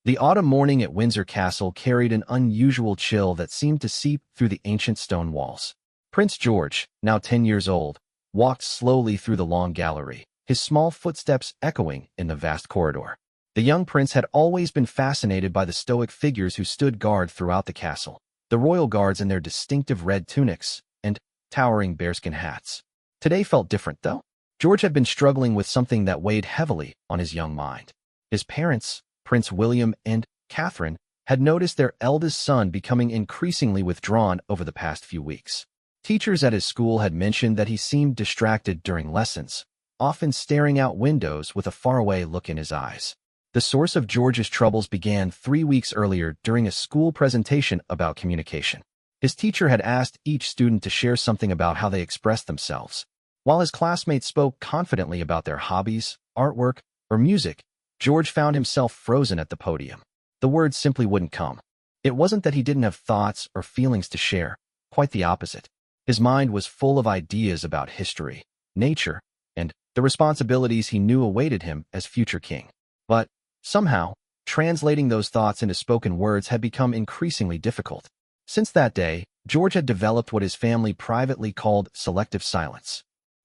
The autumn morning at Windsor Castle carried an unusual chill that seemed to seep through the ancient stone walls. Prince George, now 10 years old, walked slowly through the long gallery, his small footsteps echoing in the vast corridor. The young prince had always been fascinated by the stoic figures who stood guard throughout the castle, the royal guards in their distinctive red tunics and towering bearskin hats. Today felt different, though. George had been struggling with something that weighed heavily on his young mind. His parents, Prince William and Catherine, had noticed their eldest son becoming increasingly withdrawn over the past few weeks. Teachers at his school had mentioned that he seemed distracted during lessons, often staring out windows with a faraway look in his eyes. The source of George's troubles began 3 weeks earlier during a school presentation about communication. His teacher had asked each student to share something about how they expressed themselves. While his classmates spoke confidently about their hobbies, artwork, or music, George found himself frozen at the podium. The words simply wouldn't come. It wasn't that he didn't have thoughts or feelings to share, quite the opposite. His mind was full of ideas about history, nature, and the responsibilities he knew awaited him as future king. But, somehow, translating those thoughts into spoken words had become increasingly difficult. Since that day, George had developed what his family privately called selective silence.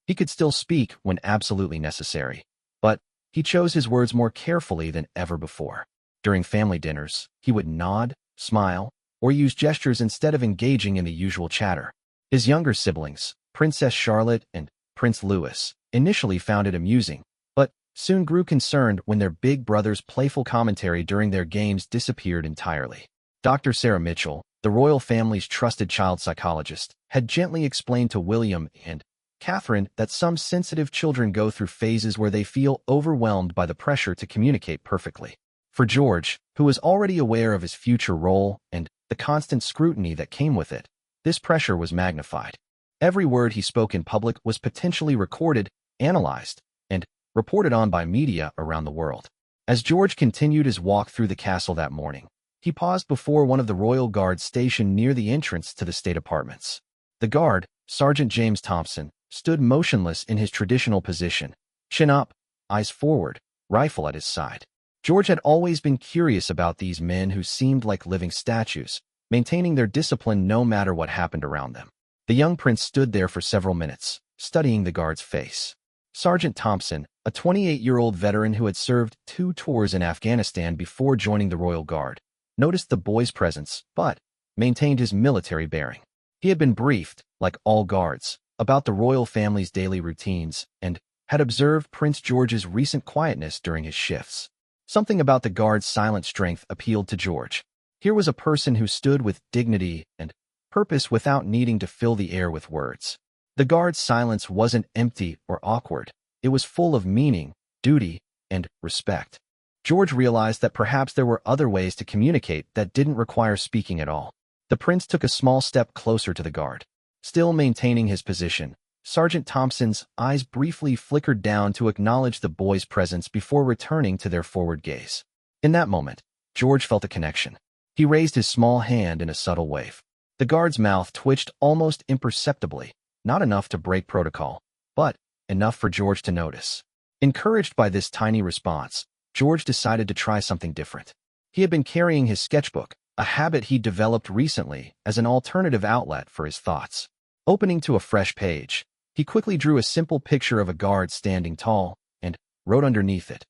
He could still speak when absolutely necessary, but he chose his words more carefully than ever before. During family dinners, he would nod, smile, or use gestures instead of engaging in the usual chatter. His younger siblings, Princess Charlotte and Prince Louis, initially found it amusing, but soon grew concerned when their big brother's playful commentary during their games disappeared entirely. Dr. Sarah Mitchell, the royal family's trusted child psychologist, had gently explained to William and Catherine that some sensitive children go through phases where they feel overwhelmed by the pressure to communicate perfectly. For George, who was already aware of his future role and the constant scrutiny that came with it, this pressure was magnified. Every word he spoke in public was potentially recorded, analyzed, and reported on by media around the world. As George continued his walk through the castle that morning, he paused before one of the royal guards stationed near the entrance to the state apartments. The guard, Sergeant James Thompson, stood motionless in his traditional position, chin up, eyes forward, rifle at his side. George had always been curious about these men who seemed like living statues, maintaining their discipline no matter what happened around them. The young prince stood there for several minutes, studying the guard's face. Sergeant Thompson, a 28-year-old veteran who had served 2 tours in Afghanistan before joining the Royal Guard, noticed the boy's presence, but maintained his military bearing. He had been briefed, like all guards, about the royal family's daily routines and had observed Prince George's recent quietness during his shifts. Something about the guard's silent strength appealed to George. Here was a person who stood with dignity and purpose without needing to fill the air with words. The guard's silence wasn't empty or awkward. It was full of meaning, duty, and respect. George realized that perhaps there were other ways to communicate that didn't require speaking at all. The prince took a small step closer to the guard. Still maintaining his position, Sergeant Thompson's eyes briefly flickered down to acknowledge the boy's presence before returning to their forward gaze. In that moment, George felt a connection. He raised his small hand in a subtle wave. The guard's mouth twitched almost imperceptibly, not enough to break protocol, but enough for George to notice. Encouraged by this tiny response, George decided to try something different. He had been carrying his sketchbook, a habit he developed recently as an alternative outlet for his thoughts. Opening to a fresh page, he quickly drew a simple picture of a guard standing tall and wrote underneath it,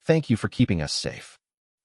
"Thank you for keeping us safe."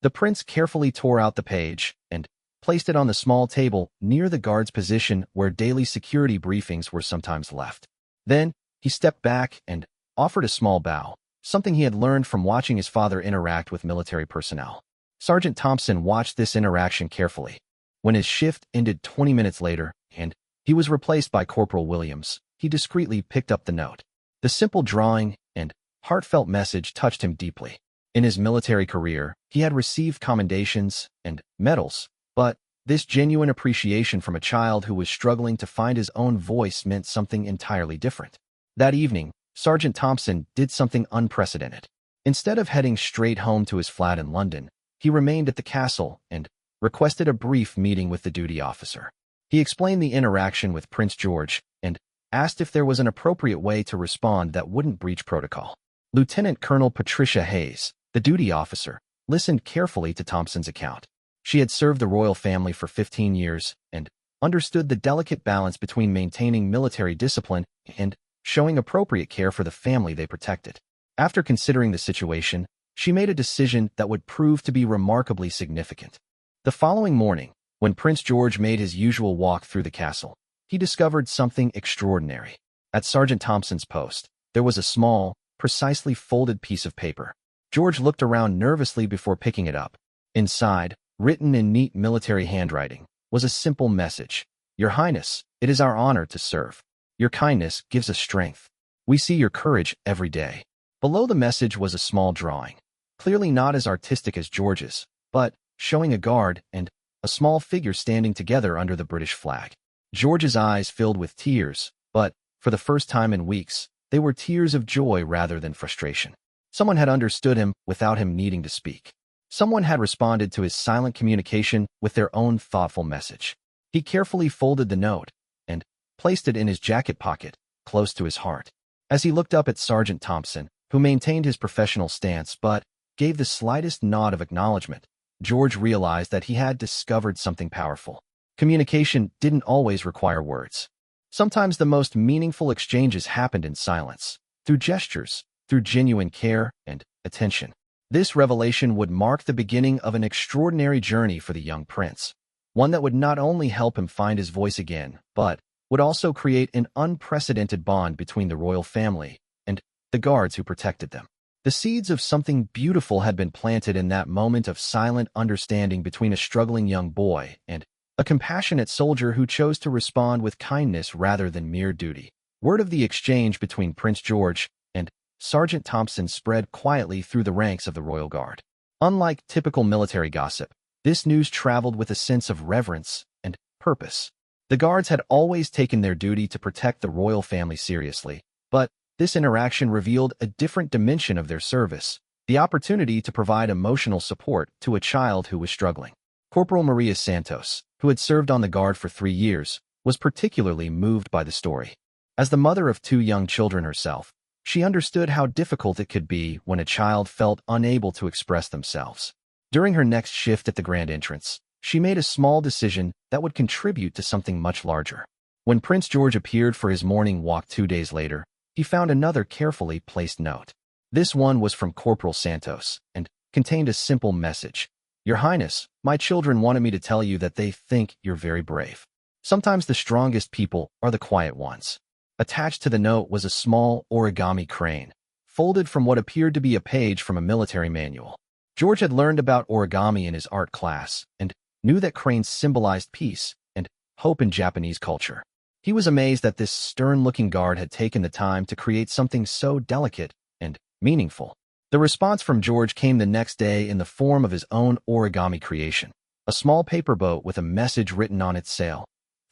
The prince carefully tore out the page and placed it on the small table near the guard's position where daily security briefings were sometimes left. Then, he stepped back and offered a small bow, something he had learned from watching his father interact with military personnel. Sergeant Thompson watched this interaction carefully. When his shift ended 20 minutes later and he was replaced by Corporal Williams, he discreetly picked up the note. The simple drawing and heartfelt message touched him deeply. In his military career, he had received commendations and medals, but this genuine appreciation from a child who was struggling to find his own voice meant something entirely different. That evening, Sergeant Thompson did something unprecedented. Instead of heading straight home to his flat in London, he remained at the castle and requested a brief meeting with the duty officer. He explained the interaction with Prince George and asked if there was an appropriate way to respond that wouldn't breach protocol. Lieutenant Colonel Patricia Hayes, the duty officer, listened carefully to Thompson's account. She had served the royal family for 15 years and understood the delicate balance between maintaining military discipline and showing appropriate care for the family they protected. After considering the situation, she made a decision that would prove to be remarkably significant. The following morning, when Prince George made his usual walk through the castle, he discovered something extraordinary. At Sergeant Thompson's post, there was a small, precisely folded piece of paper. George looked around nervously before picking it up. Inside, written in neat military handwriting, was a simple message. Your Highness, it is our honor to serve. Your kindness gives us strength. We see your courage every day. Below the message was a small drawing, clearly not as artistic as George's, but showing a guard and a small figure standing together under the British flag. George's eyes filled with tears, but, for the first time in weeks, they were tears of joy rather than frustration. Someone had understood him without him needing to speak. Someone had responded to his silent communication with their own thoughtful message. He carefully folded the note and placed it in his jacket pocket, close to his heart. As he looked up at Sergeant Thompson, who maintained his professional stance but gave the slightest nod of acknowledgement, George realized that he had discovered something powerful. Communication didn't always require words. Sometimes the most meaningful exchanges happened in silence, through gestures, through genuine care and attention. This revelation would mark the beginning of an extraordinary journey for the young prince, one that would not only help him find his voice again, but would also create an unprecedented bond between the royal family and the guards who protected them. The seeds of something beautiful had been planted in that moment of silent understanding between a struggling young boy and a compassionate soldier who chose to respond with kindness rather than mere duty. Word of the exchange between Prince George and Sergeant Thompson spread quietly through the ranks of the Royal Guard. Unlike typical military gossip, this news traveled with a sense of reverence and purpose. The guards had always taken their duty to protect the royal family seriously, but this interaction revealed a different dimension of their service, the opportunity to provide emotional support to a child who was struggling. Corporal Maria Santos, who had served on the guard for 3 years, was particularly moved by the story. As the mother of 2 young children herself, she understood how difficult it could be when a child felt unable to express themselves. During her next shift at the grand entrance, she made a small decision that would contribute to something much larger. When Prince George appeared for his morning walk 2 days later, he found another carefully placed note. This one was from Corporal Santos and contained a simple message. Your Highness, my children wanted me to tell you that they think you're very brave. Sometimes the strongest people are the quiet ones. Attached to the note was a small origami crane, folded from what appeared to be a page from a military manual. George had learned about origami in his art class and knew that cranes symbolized peace and hope in Japanese culture. He was amazed that this stern-looking guard had taken the time to create something so delicate and meaningful. The response from George came the next day in the form of his own origami creation, a small paper boat with a message written on its sail.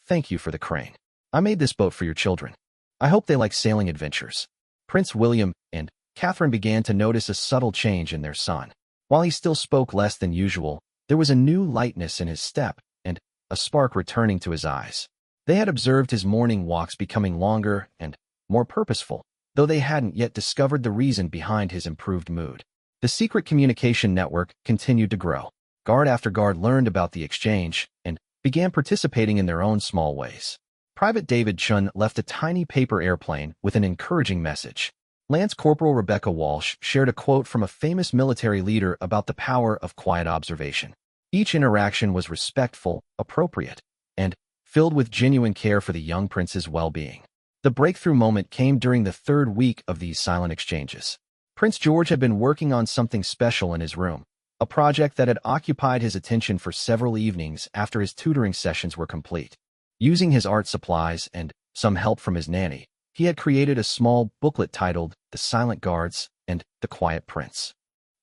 Thank you for the crane. I made this boat for your children. I hope they like sailing adventures. Prince William and Catherine began to notice a subtle change in their son. While he still spoke less than usual, there was a new lightness in his step and a spark returning to his eyes. They had observed his morning walks becoming longer and more purposeful, though they hadn't yet discovered the reason behind his improved mood. The secret communication network continued to grow. Guard after guard learned about the exchange and began participating in their own small ways. Private David Chun left a tiny paper airplane with an encouraging message. Lance Corporal Rebecca Walsh shared a quote from a famous military leader about the power of quiet observation. Each interaction was respectful, appropriate, and filled with genuine care for the young prince's well-being. The breakthrough moment came during the 3rd week of these silent exchanges. Prince George had been working on something special in his room, a project that had occupied his attention for several evenings after his tutoring sessions were complete. Using his art supplies and some help from his nanny, he had created a small booklet titled The Silent Guards and The Quiet Prince.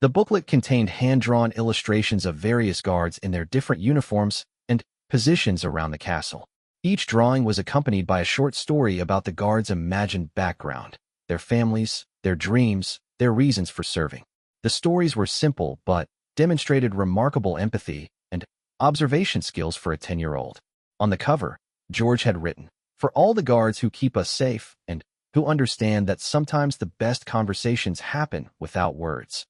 The booklet contained hand-drawn illustrations of various guards in their different uniforms and positions around the castle. Each drawing was accompanied by a short story about the guards' imagined background, their families, their dreams, their reasons for serving. The stories were simple but demonstrated remarkable empathy and observation skills for a 10-year-old. On the cover, George had written, "For all the guards who keep us safe and who understand that sometimes the best conversations happen without words."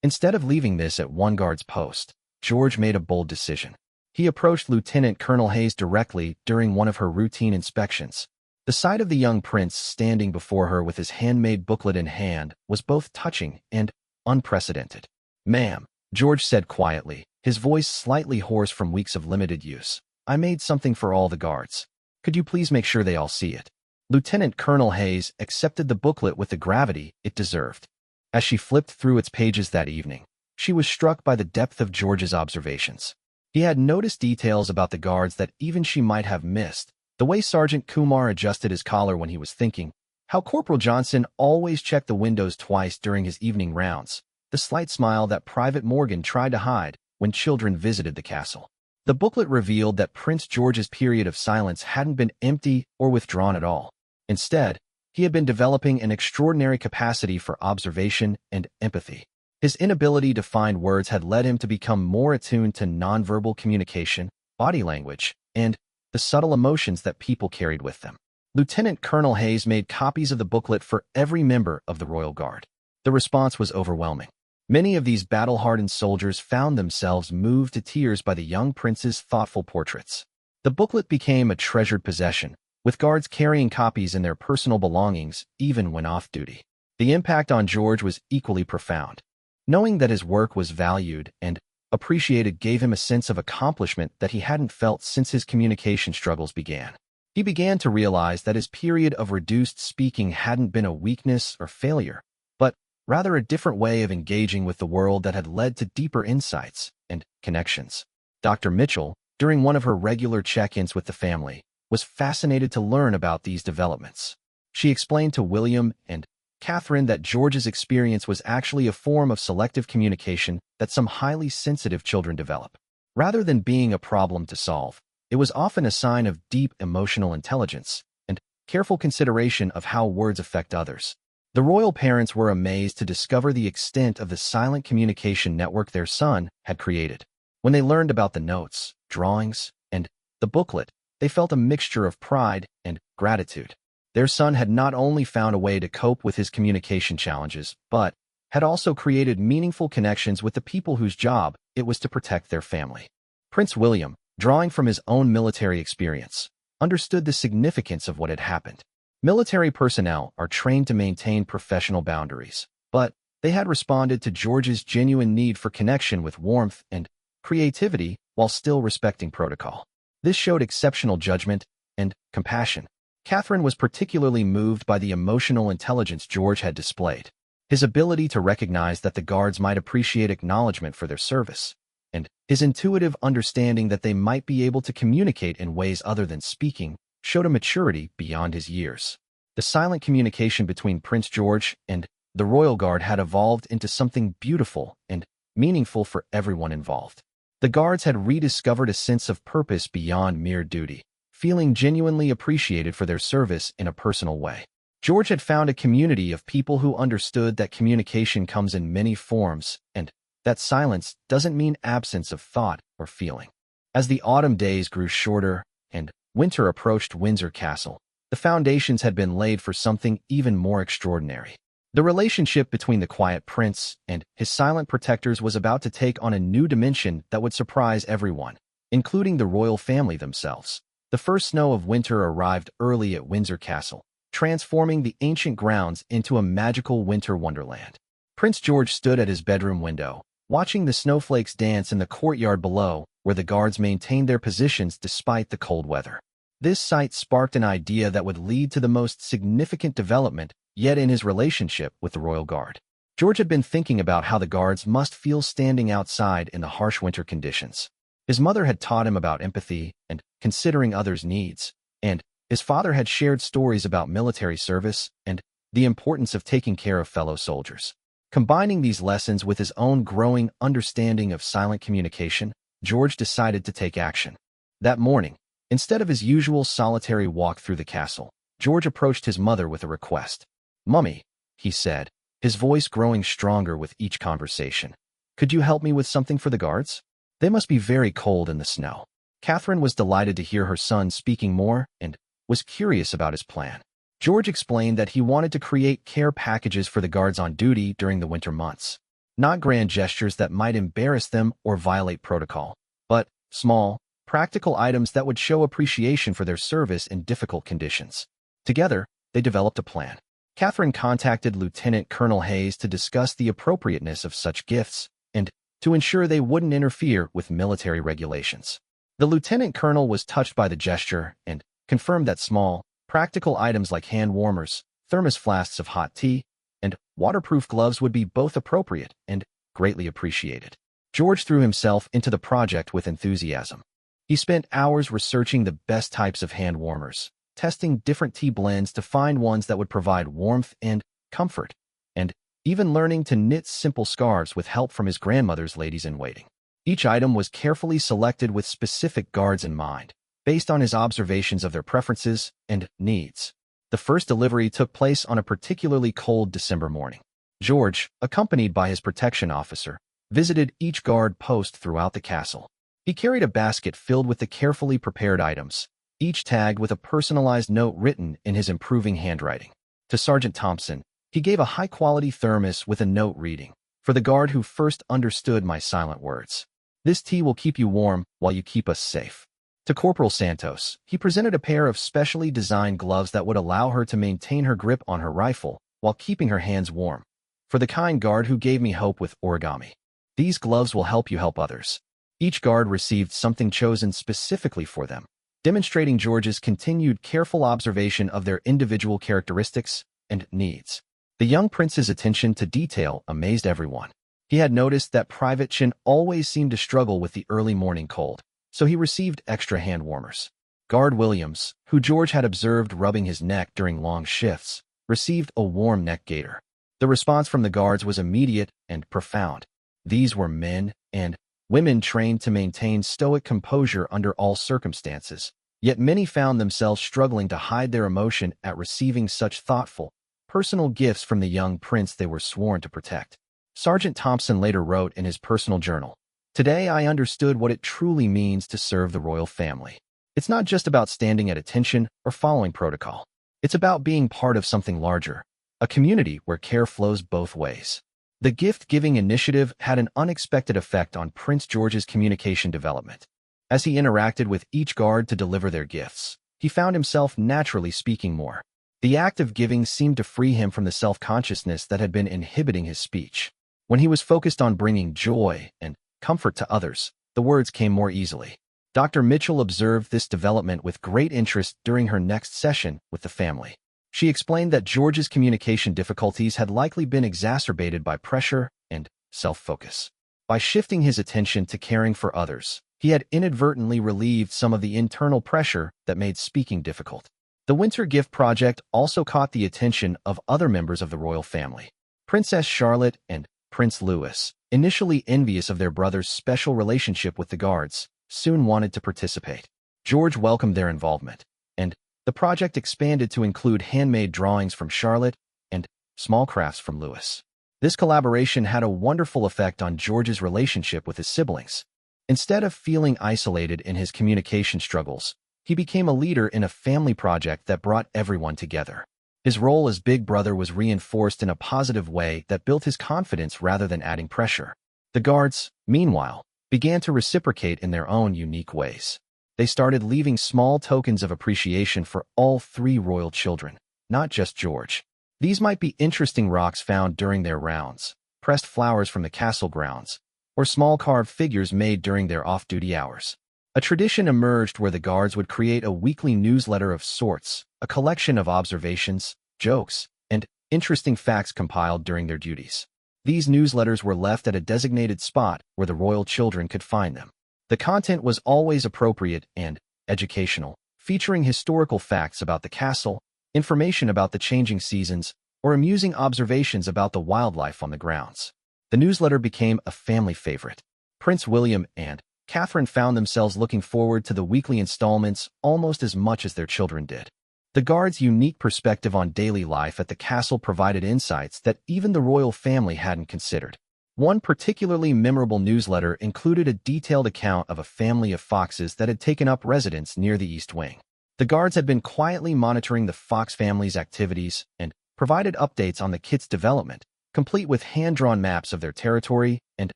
Instead of leaving this at one guard's post, George made a bold decision. He approached Lieutenant Colonel Hayes directly during one of her routine inspections. The sight of the young prince standing before her with his handmade booklet in hand was both touching and unprecedented. "Ma'am," George said quietly, his voice slightly hoarse from weeks of limited use, "I made something for all the guards. Could you please make sure they all see it?" Lieutenant Colonel Hayes accepted the booklet with the gravity it deserved. As she flipped through its pages that evening, she was struck by the depth of George's observations. He had noticed details about the guards that even she might have missed: the way Sergeant Kumar adjusted his collar when he was thinking, how Corporal Johnson always checked the windows twice during his evening rounds, the slight smile that Private Morgan tried to hide when children visited the castle. The booklet revealed that Prince George's period of silence hadn't been empty or withdrawn at all. Instead, he had been developing an extraordinary capacity for observation and empathy. His inability to find words had led him to become more attuned to nonverbal communication, body language, and the subtle emotions that people carried with them. Lieutenant Colonel Hayes made copies of the booklet for every member of the Royal Guard. The response was overwhelming. Many of these battle-hardened soldiers found themselves moved to tears by the young prince's thoughtful portraits. The booklet became a treasured possession, with guards carrying copies in their personal belongings even when off-duty. The impact on George was equally profound. Knowing that his work was valued and appreciated gave him a sense of accomplishment that he hadn't felt since his communication struggles began. He began to realize that his period of reduced speaking hadn't been a weakness or failure, but rather a different way of engaging with the world that had led to deeper insights and connections. Dr. Mitchell, during one of her regular check-ins with the family, was fascinated to learn about these developments. She explained to William and Catherine that George's experience was actually a form of selective communication that some highly sensitive children develop. Rather than being a problem to solve, it was often a sign of deep emotional intelligence and careful consideration of how words affect others. The royal parents were amazed to discover the extent of the silent communication network their son had created. When they learned about the notes, drawings, and the booklet, they felt a mixture of pride and gratitude. Their son had not only found a way to cope with his communication challenges, but had also created meaningful connections with the people whose job it was to protect their family. Prince William, drawing from his own military experience, understood the significance of what had happened. Military personnel are trained to maintain professional boundaries, but they had responded to George's genuine need for connection with warmth and creativity while still respecting protocol. This showed exceptional judgment and compassion. Catherine was particularly moved by the emotional intelligence George had displayed. His ability to recognize that the guards might appreciate acknowledgement for their service, and his intuitive understanding that they might be able to communicate in ways other than speaking, showed a maturity beyond his years. The silent communication between Prince George and the Royal Guard had evolved into something beautiful and meaningful for everyone involved. The guards had rediscovered a sense of purpose beyond mere duty, feeling genuinely appreciated for their service in a personal way. George had found a community of people who understood that communication comes in many forms and that silence doesn't mean absence of thought or feeling. As the autumn days grew shorter and winter approached Windsor Castle, the foundations had been laid for something even more extraordinary. The relationship between the quiet prince and his silent protectors was about to take on a new dimension that would surprise everyone, including the royal family themselves. The first snow of winter arrived early at Windsor Castle, transforming the ancient grounds into a magical winter wonderland. Prince George stood at his bedroom window, watching the snowflakes dance in the courtyard below, where the guards maintained their positions despite the cold weather. This sight sparked an idea that would lead to the most significant development yet in his relationship with the Royal Guard. George had been thinking about how the guards must feel standing outside in the harsh winter conditions. His mother had taught him about empathy and considering others' needs, and his father had shared stories about military service and the importance of taking care of fellow soldiers. Combining these lessons with his own growing understanding of silent communication, George decided to take action. That morning, instead of his usual solitary walk through the castle, George approached his mother with a request. "Mummy," he said, his voice growing stronger with each conversation, "could you help me with something for the guards? They must be very cold in the snow." Catherine was delighted to hear her son speaking more and was curious about his plan. George explained that he wanted to create care packages for the guards on duty during the winter months. not grand gestures that might embarrass them or violate protocol, but small, practical items that would show appreciation for their service in difficult conditions. Together, they developed a plan. Catherine contacted Lieutenant Colonel Hayes to discuss the appropriateness of such gifts and to ensure they wouldn't interfere with military regulations. The lieutenant colonel was touched by the gesture and confirmed that small, practical items like hand warmers, thermos flasks of hot tea, and waterproof gloves would be both appropriate and greatly appreciated. George threw himself into the project with enthusiasm. He spent hours researching the best types of hand warmers, testing different tea blends to find ones that would provide warmth and comfort, and even learning to knit simple scarves with help from his grandmother's ladies-in-waiting. Each item was carefully selected with specific guards in mind, based on his observations of their preferences and needs. The first delivery took place on a particularly cold December morning. George, accompanied by his protection officer, visited each guard post throughout the castle. He carried a basket filled with the carefully prepared items, each tagged with a personalized note written in his improving handwriting. To Sergeant Thompson, he gave a high-quality thermos with a note reading, "For the guard who first understood my silent words. This tea will keep you warm while you keep us safe." To Corporal Santos, he presented a pair of specially designed gloves that would allow her to maintain her grip on her rifle while keeping her hands warm. "For the kind guard who gave me hope with origami. These gloves will help you help others." Each guard received something chosen specifically for them, demonstrating George's continued careful observation of their individual characteristics and needs. The young prince's attention to detail amazed everyone. He had noticed that Private Chin always seemed to struggle with the early morning cold, so he received extra hand warmers. Guard Williams, who George had observed rubbing his neck during long shifts, received a warm neck gaiter. The response from the guards was immediate and profound. These were men and women trained to maintain stoic composure under all circumstances, yet many found themselves struggling to hide their emotion at receiving such thoughtful, personal gifts from the young prince they were sworn to protect. Sergeant Thompson later wrote in his personal journal, "Today I understood what it truly means to serve the royal family. It's not just about standing at attention or following protocol. It's about being part of something larger, a community where care flows both ways." The gift-giving initiative had an unexpected effect on Prince George's communication development. As he interacted with each guard to deliver their gifts, he found himself naturally speaking more. The act of giving seemed to free him from the self-consciousness that had been inhibiting his speech. When he was focused on bringing joy and comfort to others, the words came more easily. Dr. Mitchell observed this development with great interest during her next session with the family. She explained that George's communication difficulties had likely been exacerbated by pressure and self-focus. By shifting his attention to caring for others, he had inadvertently relieved some of the internal pressure that made speaking difficult. The Winter Gift Project also caught the attention of other members of the royal family. Princess Charlotte and Prince Louis, initially envious of their brother's special relationship with the guards, soon wanted to participate. George welcomed their involvement, and the project expanded to include handmade drawings from Charlotte and small crafts from Louis. This collaboration had a wonderful effect on George's relationship with his siblings. Instead of feeling isolated in his communication struggles, he became a leader in a family project that brought everyone together. His role as big brother was reinforced in a positive way that built his confidence rather than adding pressure. The guards, meanwhile, began to reciprocate in their own unique ways. They started leaving small tokens of appreciation for all three royal children, not just George. These might be interesting rocks found during their rounds, pressed flowers from the castle grounds, or small carved figures made during their off-duty hours. A tradition emerged where the guards would create a weekly newsletter of sorts, a collection of observations, jokes, and interesting facts compiled during their duties. These newsletters were left at a designated spot where the royal children could find them. The content was always appropriate and educational, featuring historical facts about the castle, information about the changing seasons, or amusing observations about the wildlife on the grounds. The newsletter became a family favorite. Prince William and Catherine found themselves looking forward to the weekly installments almost as much as their children did. The guards' unique perspective on daily life at the castle provided insights that even the royal family hadn't considered. One particularly memorable newsletter included a detailed account of a family of foxes that had taken up residence near the East Wing. The guards had been quietly monitoring the fox family's activities and provided updates on the kit's development, complete with hand-drawn maps of their territory and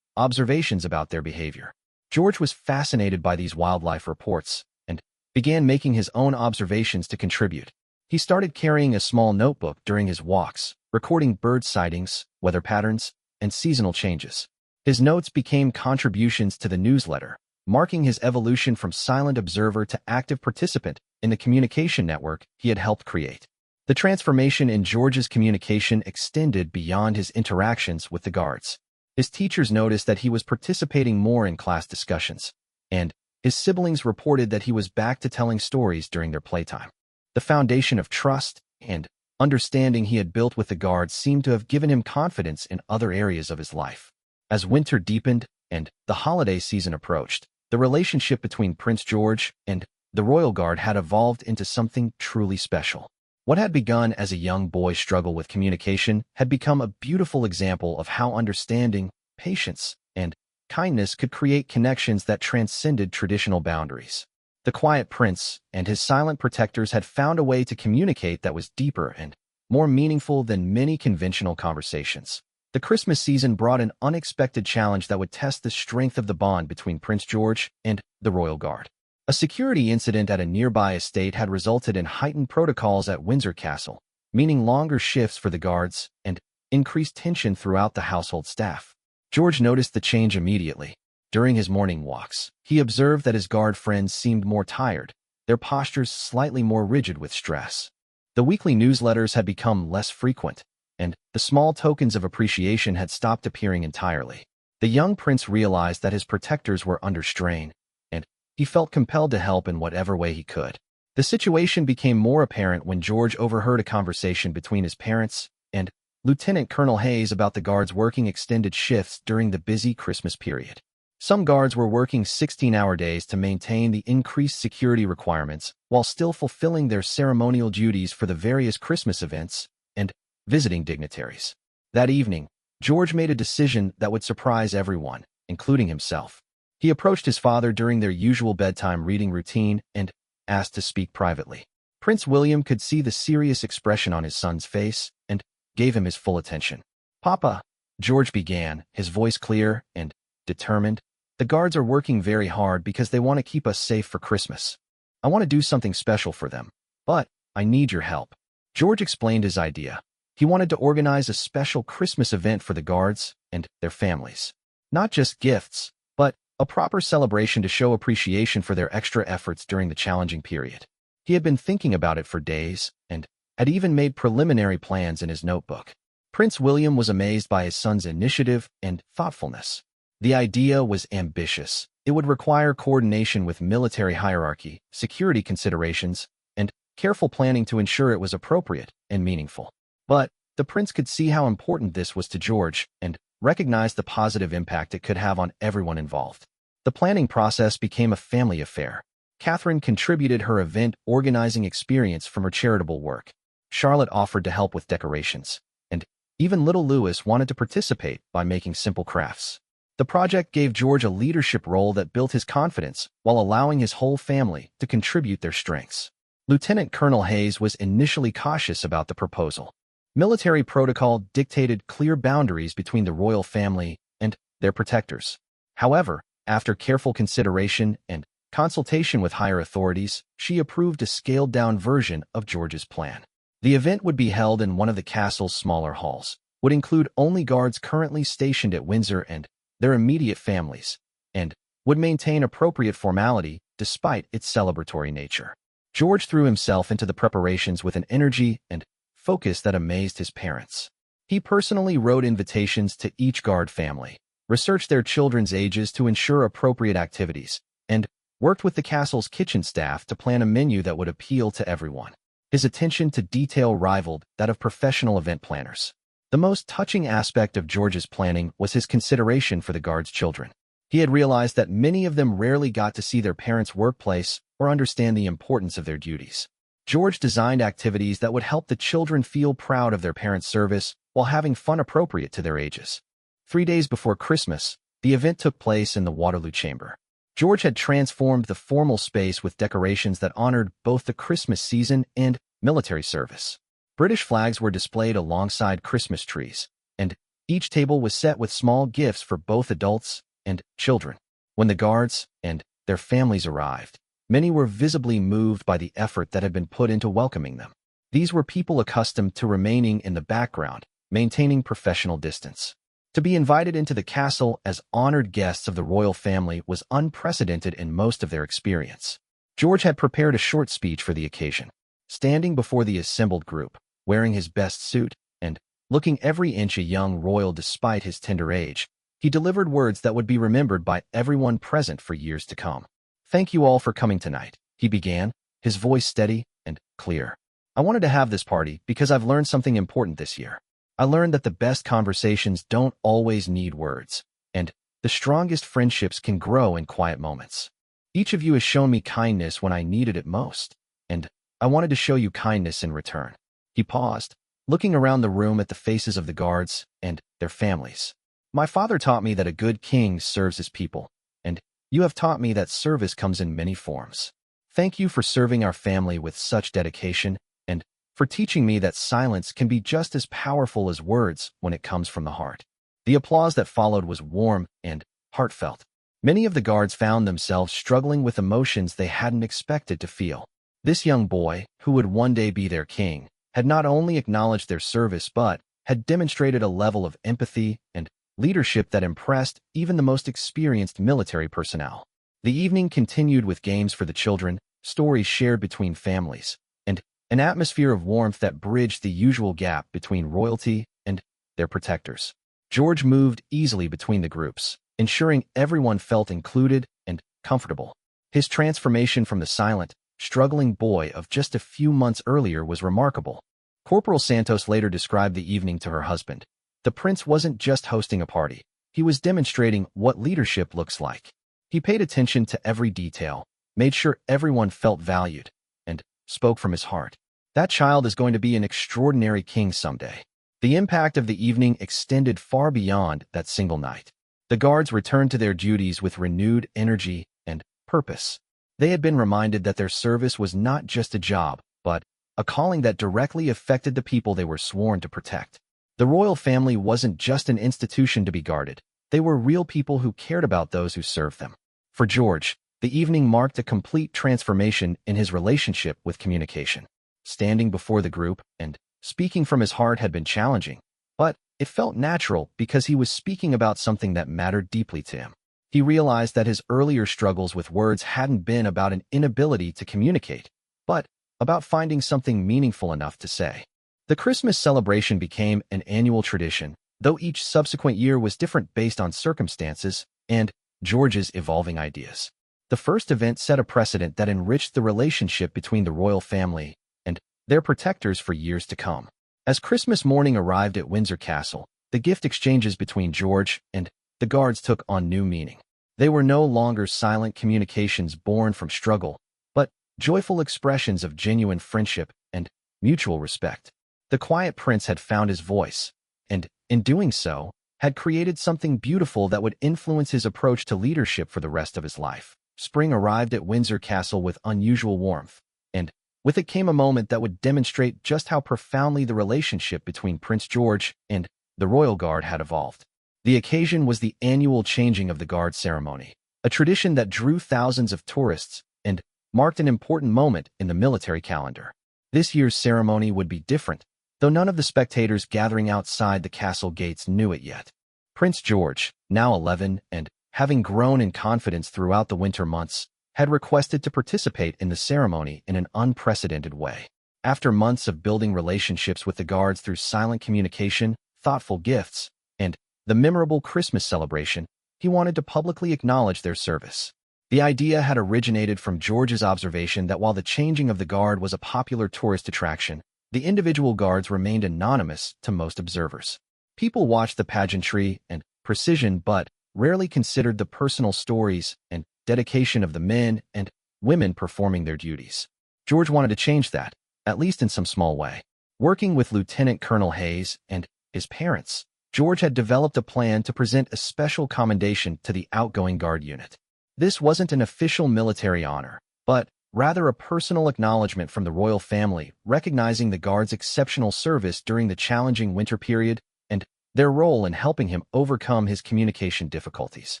observations about their behavior. George was fascinated by these wildlife reports and began making his own observations to contribute. He started carrying a small notebook during his walks, recording bird sightings, weather patterns, and seasonal changes. His notes became contributions to the newsletter, marking his evolution from silent observer to active participant in the communication network he had helped create. The transformation in George's communication extended beyond his interactions with the guards. His teachers noticed that he was participating more in class discussions, and his siblings reported that he was back to telling stories during their playtime. The foundation of trust and understanding he had built with the guards seemed to have given him confidence in other areas of his life. As winter deepened and the holiday season approached, the relationship between Prince George and the Royal Guard had evolved into something truly special. What had begun as a young boy's struggle with communication had become a beautiful example of how understanding, patience, and kindness could create connections that transcended traditional boundaries. The quiet prince and his silent protectors had found a way to communicate that was deeper and more meaningful than many conventional conversations. The Christmas season brought an unexpected challenge that would test the strength of the bond between Prince George and the Royal Guard. A security incident at a nearby estate had resulted in heightened protocols at Windsor Castle, meaning longer shifts for the guards and increased tension throughout the household staff. George noticed the change immediately. During his morning walks, he observed that his guard friends seemed more tired, their postures slightly more rigid with stress. The weekly newsletters had become less frequent, and the small tokens of appreciation had stopped appearing entirely. The young prince realized that his protectors were under strain, and he felt compelled to help in whatever way he could. The situation became more apparent when George overheard a conversation between his parents and Lieutenant Colonel Hayes about the guards working extended shifts during the busy Christmas period. Some guards were working 16-hour days to maintain the increased security requirements while still fulfilling their ceremonial duties for the various Christmas events and visiting dignitaries. That evening, George made a decision that would surprise everyone, including himself. He approached his father during their usual bedtime reading routine and asked to speak privately. Prince William could see the serious expression on his son's face and gave him his full attention. "Papa," George began, his voice clear and determined, "the guards are working very hard because they want to keep us safe for Christmas. I want to do something special for them, but I need your help." George explained his idea. He wanted to organize a special Christmas event for the guards and their families. Not just gifts, but a proper celebration to show appreciation for their extra efforts during the challenging period. He had been thinking about it for days and had even made preliminary plans in his notebook. Prince William was amazed by his son's initiative and thoughtfulness. The idea was ambitious. It would require coordination with military hierarchy, security considerations, and careful planning to ensure it was appropriate and meaningful. But the prince could see how important this was to George and recognized the positive impact it could have on everyone involved. The planning process became a family affair. Catherine contributed her event organizing experience from her charitable work. Charlotte offered to help with decorations, and even little Louis wanted to participate by making simple crafts. The project gave George a leadership role that built his confidence while allowing his whole family to contribute their strengths. Lieutenant Colonel Hayes was initially cautious about the proposal. Military protocol dictated clear boundaries between the royal family and their protectors. However, after careful consideration and consultation with higher authorities, she approved a scaled-down version of George's plan. The event would be held in one of the castle's smaller halls, would include only guards currently stationed at Windsor and their immediate families, and would maintain appropriate formality despite its celebratory nature. George threw himself into the preparations with an energy and focus that amazed his parents. He personally wrote invitations to each guard family, researched their children's ages to ensure appropriate activities, and worked with the castle's kitchen staff to plan a menu that would appeal to everyone. His attention to detail rivaled that of professional event planners. The most touching aspect of George's planning was his consideration for the guards' children. He had realized that many of them rarely got to see their parents' workplace or understand the importance of their duties. George designed activities that would help the children feel proud of their parents' service while having fun appropriate to their ages. 3 days before Christmas, the event took place in the Waterloo Chamber. George had transformed the formal space with decorations that honored both the Christmas season and military service. British flags were displayed alongside Christmas trees, and Each table was set with small gifts for both adults and children. When the guards and their families arrived, many were visibly moved by the effort that had been put into welcoming them. These were people accustomed to remaining in the background, maintaining professional distance. To be invited into the castle as honored guests of the royal family was unprecedented in most of their experience. George had prepared a short speech for the occasion. Standing before the assembled group, wearing his best suit, and looking every inch a young royal despite his tender age, he delivered words that would be remembered by everyone present for years to come. "Thank you all for coming tonight," he began, his voice steady and clear. "I wanted to have this party because I've learned something important this year. I learned that the best conversations don't always need words, and the strongest friendships can grow in quiet moments. Each of you has shown me kindness when I needed it most, and I wanted to show you kindness in return." He paused, looking around the room at the faces of the guards and their families. "My father taught me that a good king serves his people, and you have taught me that service comes in many forms. Thank you for serving our family with such dedication, and for teaching me that silence can be just as powerful as words when it comes from the heart." The applause that followed was warm and heartfelt. Many of the guards found themselves struggling with emotions they hadn't expected to feel. This young boy, who would one day be their king, had not only acknowledged their service but had demonstrated a level of empathy and leadership that impressed even the most experienced military personnel. The evening continued with games for the children, stories shared between families, and an atmosphere of warmth that bridged the usual gap between royalty and their protectors. George moved easily between the groups, ensuring everyone felt included and comfortable. His transformation from the silent, struggling boy of just a few months earlier was remarkable. Corporal Santos later described the evening to her husband. The prince wasn't just hosting a party. He was demonstrating what leadership looks like. He paid attention to every detail, made sure everyone felt valued, and spoke from his heart. That child is going to be an extraordinary king someday. The impact of the evening extended far beyond that single night. The guards returned to their duties with renewed energy and purpose. They had been reminded that their service was not just a job, but a calling that directly affected the people they were sworn to protect. The royal family wasn't just an institution to be guarded. They were real people who cared about those who served them. For George, the evening marked a complete transformation in his relationship with communication. Standing before the group and speaking from his heart had been challenging, but it felt natural because he was speaking about something that mattered deeply to him. He realized that his earlier struggles with words hadn't been about an inability to communicate, but about finding something meaningful enough to say. The Christmas celebration became an annual tradition, though each subsequent year was different based on circumstances and George's evolving ideas. The first event set a precedent that enriched the relationship between the royal family and their protectors for years to come. As Christmas morning arrived at Windsor Castle, the gift exchanges between George and the guards took on new meaning. They were no longer silent communications born from struggle, but joyful expressions of genuine friendship and mutual respect. The quiet prince had found his voice, and, in doing so, had created something beautiful that would influence his approach to leadership for the rest of his life. Spring arrived at Windsor Castle with unusual warmth, and with it came a moment that would demonstrate just how profoundly the relationship between Prince George and the royal guard had evolved. The occasion was the annual changing of the guard ceremony, a tradition that drew thousands of tourists and marked an important moment in the military calendar. This year's ceremony would be different, though none of the spectators gathering outside the castle gates knew it yet. Prince George, now 11 and having grown in confidence throughout the winter months, had requested to participate in the ceremony in an unprecedented way. After months of building relationships with the guards through silent communication, thoughtful gifts, and the memorable Christmas celebration, he wanted to publicly acknowledge their service. The idea had originated from George's observation that while the changing of the guard was a popular tourist attraction, the individual guards remained anonymous to most observers. People watched the pageantry and precision but rarely considered the personal stories and dedication of the men and women performing their duties. George wanted to change that, at least in some small way. Working with Lieutenant Colonel Hayes and his parents, George had developed a plan to present a special commendation to the outgoing guard unit. This wasn't an official military honor, but rather a personal acknowledgement from the royal family, recognizing the guard's exceptional service during the challenging winter period and their role in helping him overcome his communication difficulties.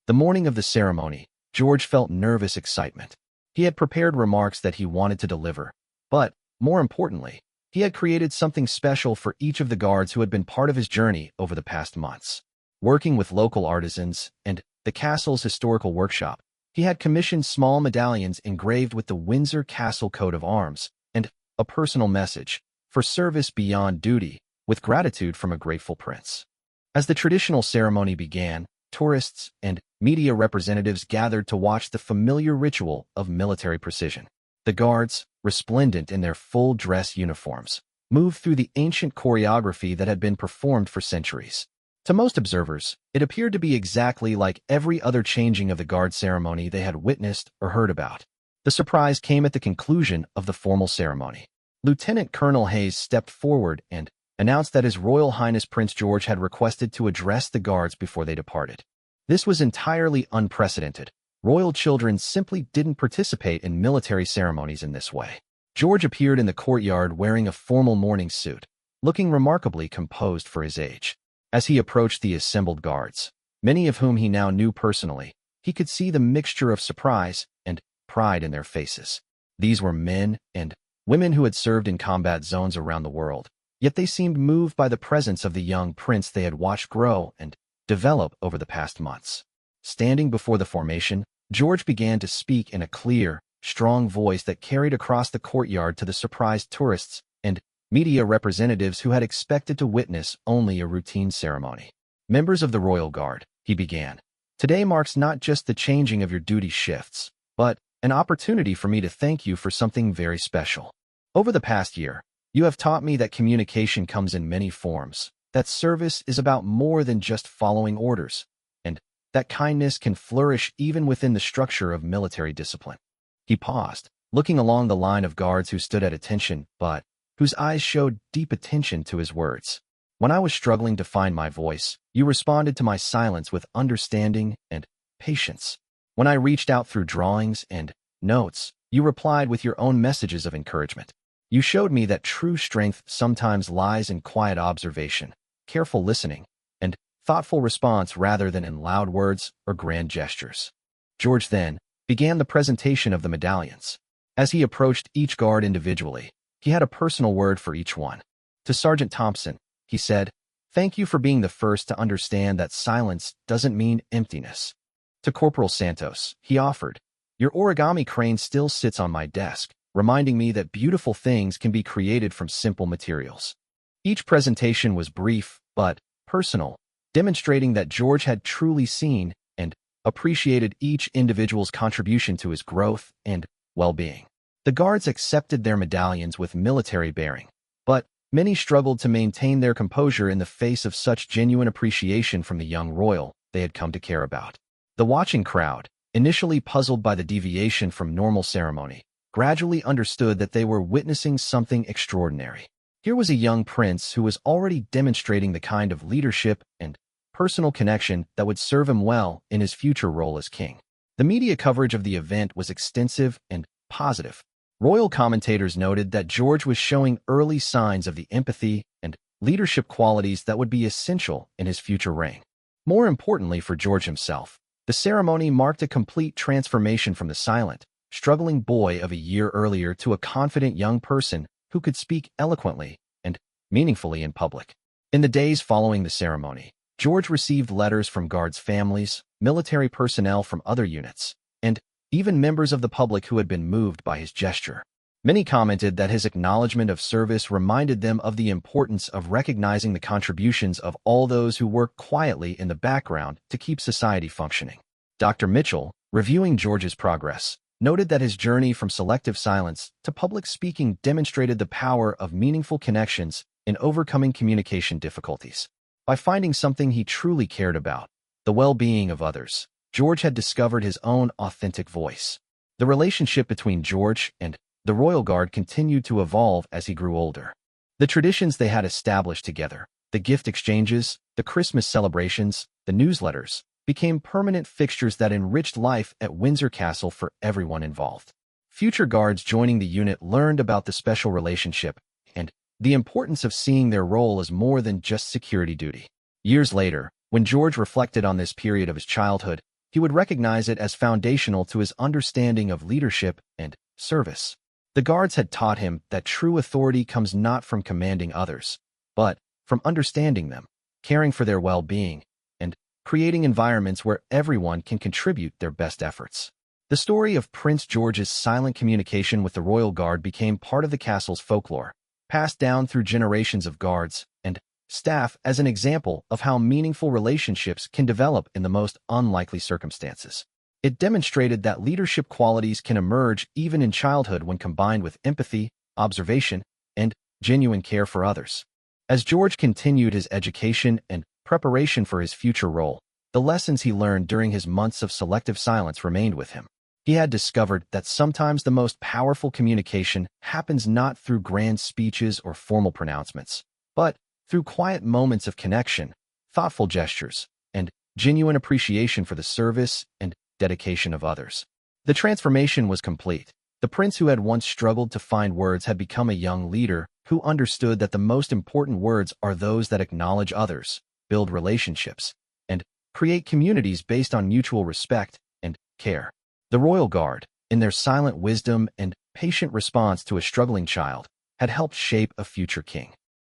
The morning of the ceremony, George felt nervous excitement. He had prepared remarks that he wanted to deliver, but, more importantly, he had created something special for each of the guards who had been part of his journey over the past months. Working with local artisans and the castle's historical workshop, he had commissioned small medallions engraved with the Windsor Castle coat of arms and a personal message, for service beyond duty, with gratitude from a grateful prince. As the traditional ceremony began, tourists and media representatives gathered to watch the familiar ritual of military precision. The guards, resplendent in their full dress uniforms, moved through the ancient choreography that had been performed for centuries. To most observers, it appeared to be exactly like every other changing of the guard ceremony they had witnessed or heard about. The surprise came at the conclusion of the formal ceremony. Lieutenant Colonel Hayes stepped forward and announced that His Royal Highness Prince George had requested to address the guards before they departed. This was entirely unprecedented. Royal children simply didn't participate in military ceremonies in this way. George appeared in the courtyard wearing a formal morning suit, looking remarkably composed for his age. As he approached the assembled guards, many of whom he now knew personally, he could see the mixture of surprise and pride in their faces. These were men and women who had served in combat zones around the world, yet they seemed moved by the presence of the young prince they had watched grow and develop over the past months. Standing before the formation, George began to speak in a clear, strong voice that carried across the courtyard to the surprised tourists and media representatives who had expected to witness only a routine ceremony. Members of the Royal Guard, he began. Today marks not just the changing of your duty shifts, but an opportunity for me to thank you for something very special. Over the past year, you have taught me that communication comes in many forms, that service is about more than just following orders, and that kindness can flourish even within the structure of military discipline. He paused, looking along the line of guards who stood at attention, but whose eyes showed deep attention to his words. When I was struggling to find my voice, you responded to my silence with understanding and patience. When I reached out through drawings and notes, you replied with your own messages of encouragement. You showed me that true strength sometimes lies in quiet observation, careful listening, and thoughtful response rather than in loud words or grand gestures. George then began the presentation of the medallions. As he approached each guard individually, he had a personal word for each one. To Sergeant Thompson, he said, "Thank you for being the first to understand that silence doesn't mean emptiness." To Corporal Santos, he offered, "Your origami crane still sits on my desk, reminding me that beautiful things can be created from simple materials." Each presentation was brief, but personal, demonstrating that George had truly seen and appreciated each individual's contribution to his growth and well-being. The guards accepted their medallions with military bearing, but many struggled to maintain their composure in the face of such genuine appreciation from the young royal they had come to care about. The watching crowd, initially puzzled by the deviation from normal ceremony, gradually understood that they were witnessing something extraordinary. Here was a young prince who was already demonstrating the kind of leadership and personal connection that would serve him well in his future role as king. The media coverage of the event was extensive and positive. Royal commentators noted that George was showing early signs of the empathy and leadership qualities that would be essential in his future reign. More importantly for George himself, the ceremony marked a complete transformation from the silent, struggling boy of a year earlier to a confident young person who could speak eloquently and meaningfully in public. In the days following the ceremony, George received letters from guards' families, military personnel from other units, and even members of the public who had been moved by his gesture. Many commented that his acknowledgement of service reminded them of the importance of recognizing the contributions of all those who work quietly in the background to keep society functioning. Dr. Mitchell, reviewing George's progress, noted that his journey from selective silence to public speaking demonstrated the power of meaningful connections in overcoming communication difficulties. By finding something he truly cared about, the well-being of others, George had discovered his own authentic voice. The relationship between George and the Royal Guard continued to evolve as he grew older. The traditions they had established together, the gift exchanges, the Christmas celebrations, the newsletters, became permanent fixtures that enriched life at Windsor Castle for everyone involved. Future guards joining the unit learned about the special relationship and the importance of seeing their role as more than just security duty. Years later, when George reflected on this period of his childhood, he would recognize it as foundational to his understanding of leadership and service. The guards had taught him that true authority comes not from commanding others, but from understanding them, caring for their well-being, and creating environments where everyone can contribute their best efforts. The story of Prince George's silent communication with the royal guard became part of the castle's folklore, passed down through generations of guards and staff as an example of how meaningful relationships can develop in the most unlikely circumstances. It demonstrated that leadership qualities can emerge even in childhood when combined with empathy, observation, and genuine care for others. As George continued his education and preparation for his future role, the lessons he learned during his months of selective silence remained with him. He had discovered that sometimes the most powerful communication happens not through grand speeches or formal pronouncements, but through quiet moments of connection, thoughtful gestures, and genuine appreciation for the service and dedication of others. The transformation was complete. The prince who had once struggled to find words had become a young leader who understood that the most important words are those that acknowledge others, build relationships, and create communities based on mutual respect and care. The royal guard, in their silent wisdom and patient response to a struggling child, had helped shape a future king.